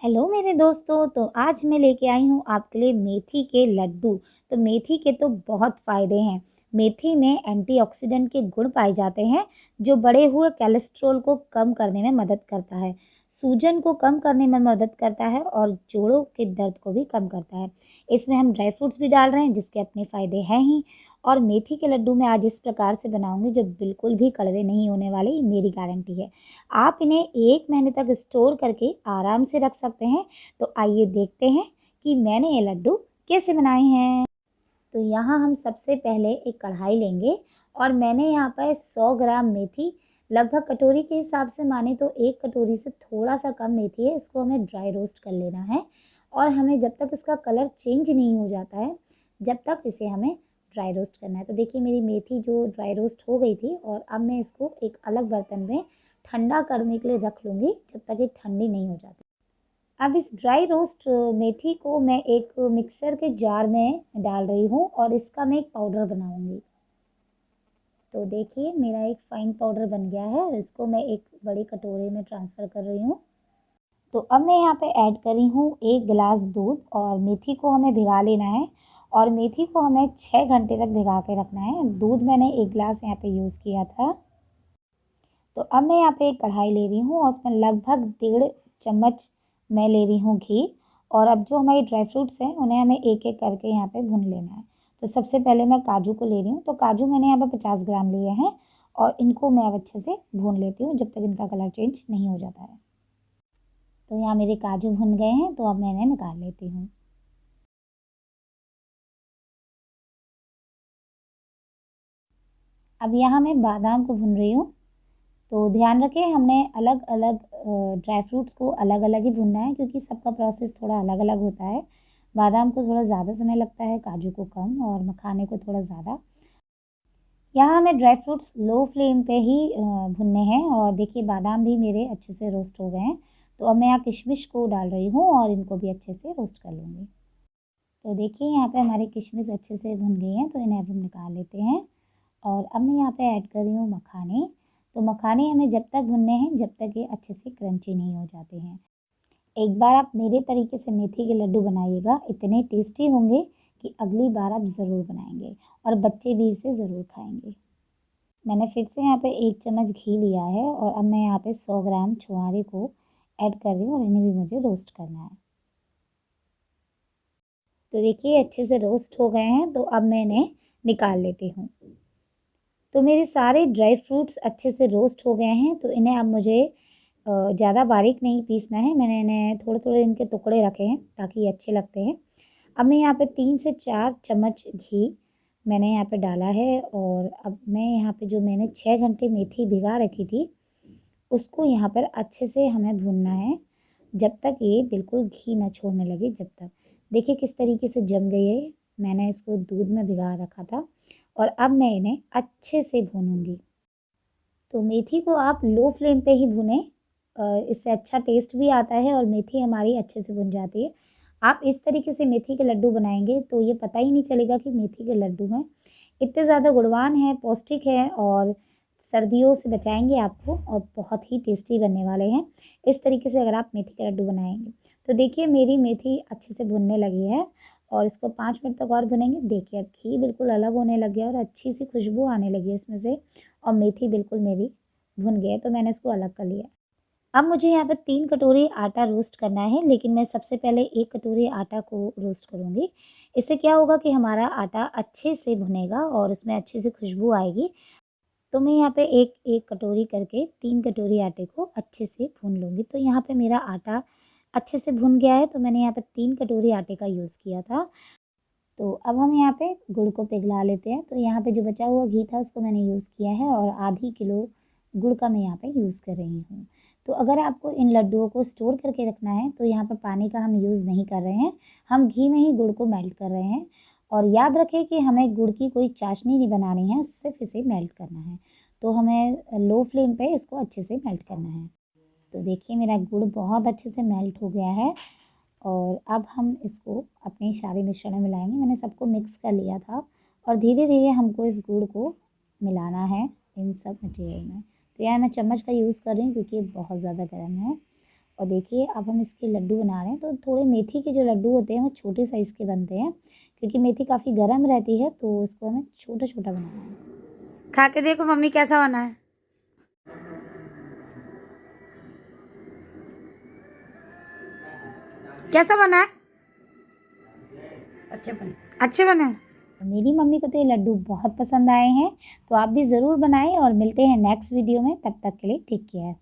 Hello मेरे दोस्तों, तो आज मैं लेके आई हूँ आपके लिए मेथी के लड्डू। तो मेथी के तो बहुत फ़ायदे हैं। मेथी में एंटीऑक्सीडेंट के गुण पाए जाते हैं, जो बढ़े हुए कोलेस्ट्रॉल को कम करने में मदद करता है, सूजन को कम करने में मदद करता है और जोड़ों के दर्द को भी कम करता है। इसमें हम ड्राई फ्रूट्स भी डाल रहे हैं, जिसके अपने फ़ायदे हैं ही। और मेथी के लड्डू मैं आज इस प्रकार से बनाऊँगी, जो बिल्कुल भी कड़वे नहीं होने वाले, ये मेरी गारंटी है। आप इन्हें 1 महीने तक स्टोर करके आराम से रख सकते हैं। तो आइए देखते हैं कि मैंने ये लड्डू कैसे बनाए हैं। तो यहाँ हम सबसे पहले एक कढ़ाई लेंगे और मैंने यहाँ पर 100 ग्राम मेथी, लगभग कटोरी के हिसाब से माने तो 1 कटोरी से थोड़ा सा कम मेथी है, इसको हमें ड्राई रोस्ट कर लेना है। और हमें जब तक इसका कलर चेंज नहीं हो जाता है, जब तक इसे हमें ड्राई रोस्ट करना है। तो देखिए मेरी मेथी जो ड्राई रोस्ट हो गई थी, और अब मैं इसको एक अलग बर्तन में ठंडा करने के लिए रख लूँगी, जब तक ये ठंडी नहीं हो जाती। अब इस ड्राई रोस्ट मेथी को मैं एक मिक्सर के जार में डाल रही हूँ और इसका मैं एक पाउडर बनाऊँगी। तो देखिए मेरा एक फाइन पाउडर बन गया है, इसको मैं एक बड़े कटोरे में ट्रांसफ़र कर रही हूँ। तो अब मैं यहाँ पे ऐड कर रही हूँ 1 गिलास दूध, और मेथी को हमें भिगा लेना है और मेथी को हमें 6 घंटे तक भिगा के रखना है। दूध मैंने 1 गिलास यहाँ पे यूज़ किया था। तो अब मैं यहाँ पे एक कढ़ाई ले रही हूँ और उसमें लगभग 1.5 चम्मच मैं ले रही हूँ घी। और अब जो हमारी ड्राई फ्रूट्स हैं, उन्हें हमें एक-एक करके यहाँ पे भून लेना है। तो सबसे पहले मैं काजू को ले रही हूँ। तो काजू मैंने यहाँ पे 50 ग्राम लिए हैं और इनको मैं अब अच्छे से भून लेती हूँ, जब तक इनका कलर चेंज नहीं हो जाता है। तो यहाँ मेरे काजू भुन गए हैं, तो अब मैं इन्हें निकाल लेती हूँ। अब यहाँ मैं बादाम को भून रही हूँ। तो ध्यान रखें, हमने अलग-अलग ड्राई फ्रूट्स को अलग-अलग ही भूनना है, क्योंकि सबका प्रोसेस थोड़ा अलग-अलग होता है। बादाम को थोड़ा ज़्यादा समय लगता है, काजू को कम और मखाने को थोड़ा ज़्यादा। यहाँ हमें ड्राई फ्रूट्स लो फ्लेम पे ही भुनने हैं। और देखिए बादाम भी मेरे अच्छे से रोस्ट हो गए हैं। तो अब मैं यहाँ किशमिश को डाल रही हूँ और इनको भी अच्छे से रोस्ट कर लूँगी। तो देखिए यहाँ पे हमारी किशमिश अच्छे से भुन गई हैं, तो इन्हें अब हम निकाल लेते हैं। और अब मैं यहाँ पे ऐड कर रही हूँ मखाने। तो मखाने हमें जब तक भुनने हैं, जब तक ये अच्छे से क्रंची नहीं हो जाते हैं। एक बार आप मेरे तरीके से मेथी के लड्डू बनाइएगा, इतने टेस्टी होंगे कि अगली बार आप ज़रूर बनाएंगे और बच्चे भी इसे ज़रूर खाएंगे। मैंने फिर से यहाँ पे 1 चम्मच घी लिया है और अब मैं यहाँ पे 100 ग्राम छुहारे को ऐड कर रही हूँ और इन्हें भी मुझे रोस्ट करना है। तो देखिए अच्छे से रोस्ट हो गए हैं, तो अब मैं इन्हें निकाल लेती हूँ। तो मेरे सारे ड्राई फ्रूट्स अच्छे से रोस्ट हो गए हैं, तो इन्हें अब मुझे ज़्यादा बारीक नहीं पीसना है। मैंने इन्हें थोड़े-थोड़े इनके टुकड़े रखे हैं, ताकि ये अच्छे लगते हैं। अब मैं यहाँ पे 3 से 4 चम्मच घी मैंने यहाँ पे डाला है और अब मैं यहाँ पे जो मैंने 6 घंटे मेथी भिगा रखी थी, उसको यहाँ पर अच्छे से हमें भूनना है, जब तक ये बिल्कुल घी ना छोड़ने लगे, जब तक। देखिए किस तरीके से जम गई है, मैंने इसको दूध में भिगा रखा था और अब मैं इन्हें अच्छे से भूनूँगी। तो मेथी को आप लो फ्लेम पे ही भुनें, इससे अच्छा टेस्ट भी आता है और मेथी हमारी अच्छे से भुन जाती है। आप इस तरीके से मेथी के लड्डू बनाएँगे, तो ये पता ही नहीं चलेगा कि मेथी के लड्डू हैं। इतने ज़्यादा गुणवान हैं, पौष्टिक हैं और सर्दियों से बचाएँगे आपको और बहुत ही टेस्टी बनने वाले हैं। इस तरीके से अगर आप मेथी के लड्डू बनाएँगे। तो देखिए मेरी मेथी अच्छे से भुनने लगी है और इसको 5 मिनट तक और भुनेंगे। देखिए अब घी बिल्कुल अलग होने लग गया है और अच्छी-सी खुशबू आने लगी है इसमें से, और मेथी बिल्कुल मेरी भुन गई है, तो मैंने इसको अलग कर लिया। अब मुझे यहाँ पे 3 कटोरी आटा रोस्ट करना है, लेकिन मैं सबसे पहले 1 कटोरी आटा को रोस्ट करूँगी। इससे क्या होगा कि हमारा आटा अच्छे से भुनेगा और उसमें अच्छी सी खुशबू आएगी। तो मैं यहाँ पे 1-1 कटोरी करके 3 कटोरी आटे को अच्छे से भून लूँगी। तो यहाँ पे मेरा आटा अच्छे से भुन गया है, तो मैंने यहाँ पे 3 कटोरी आटे का यूज़ किया था। तो अब हम यहाँ पे गुड़ को पिघला लेते हैं। तो यहाँ पे जो बचा हुआ घी था, उसको मैंने यूज़ किया है और आधी किलो गुड़ का मैं यहाँ पे यूज़ कर रही हूँ। तो अगर आपको इन लड्डुओं को स्टोर करके रखना है, तो यहाँ पे पानी का हम यूज़ नहीं कर रहे हैं, हम घी में ही गुड़ को मेल्ट कर रहे हैं। और याद रखें कि हमें गुड़ की कोई चाशनी नहीं बनानी है, सिर्फ इसे मेल्ट करना है। तो हमें लो फ्लेम पे इसको अच्छे से मेल्ट करना है। तो देखिए मेरा गुड़ बहुत अच्छे से मेल्ट हो गया है और अब हम इसको अपने सारे मिश्रण में मिलाएंगे। मैंने सबको मिक्स कर लिया था और धीरे-धीरे हमको इस गुड़ को मिलाना है इन सब मटेरियल में। तो यहाँ मैं चम्मच का यूज़ कर रही हूँ, क्योंकि ये बहुत ज़्यादा गर्म है। और देखिए अब हम इसके लड्डू बना रहे हैं। तो थोड़े मेथी के जो लड्डू होते हैं वो छोटे साइज़ के बनते हैं, क्योंकि मेथी काफ़ी गर्म रहती है तो उसको हमें छोटा-छोटा बनाना है। खा के देखो मम्मी कैसा बना है। कैसा बना है? अच्छे बने। मेरी मम्मी को तो ये लड्डू बहुत पसंद आए हैं, तो आप भी ज़रूर बनाएं और मिलते हैं नेक्स्ट वीडियो में। तब तक के लिए टेक केयर।